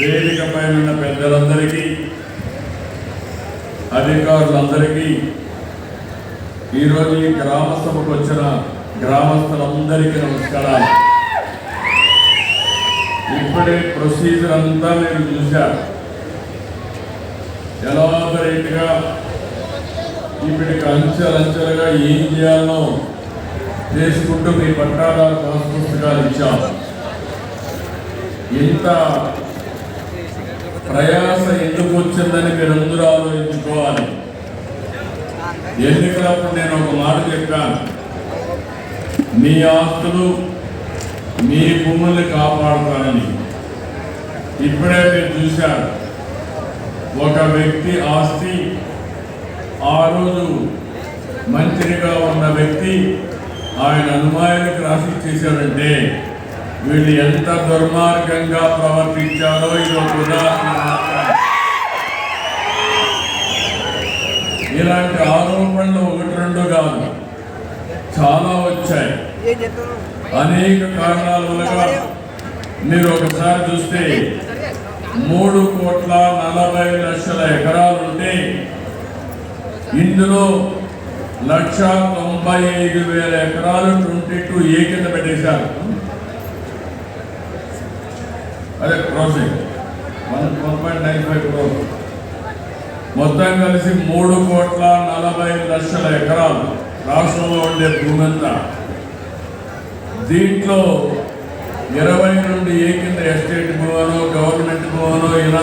వేదికపై ఉన్న పెద్దలందరికీ, అధికారులందరికీ, ఈరోజు ఈ గ్రామ సభకు వచ్చిన గ్రామస్తులందరికీ నమస్కారాలు. ఇప్పుడే ప్రొసీజర్ అంతా మీరు చూశారు. ఎలాబరేట్గా ఇప్పటికి అంచెలంచెలుగా ఏం చేయాలో చేసుకుంటూ మీ పట్టాదారు పాస్ పుస్తకాలు ఇచ్చాం. ఇంత ప్రయాస ఎందుకు వచ్చిందని మీరందరూ ఆలోచించుకోవాలి. ఎన్నికలప్పుడు నేను ఒక మాట చెప్పాను, మీ ఆస్తులు మీ భూముల్ని కాపాడుతానని. ఇప్పుడే మీరు చూశారు, ఒక వ్యక్తి ఆస్తి ఆ రోజు మంత్రిగా ఉన్న వ్యక్తి ఆయన అనుమానానికి రాసి చేశారంటే వీళ్ళు ఎంత దుర్మార్గంగా ప్రవర్తించారో ఇది ఒక ఉదాహరణ. ఇలాంటి ఆరోపణలు ఒకటి రెండు కాదు, చాలా వచ్చాయి. అనేక కారణాల వల్ల మీరు ఒకసారి చూస్తే 3,40,00,000 ఎకరాలు ఉంటే ఇందులో 1,95,000 ఎకరాలు 22A కింద పెట్టేశారు. అదే క్రాసింగ్ 1.95 crores. మొత్తం కలిసి 3,40,00,000 ఎకరాలు రాష్ట్రంలో ఉండే భూమి అంతా. దీంట్లో 20 నుండి ఏ కింద ఎస్టేట్ భూమనో గవర్నమెంట్ భూమనో ఇలా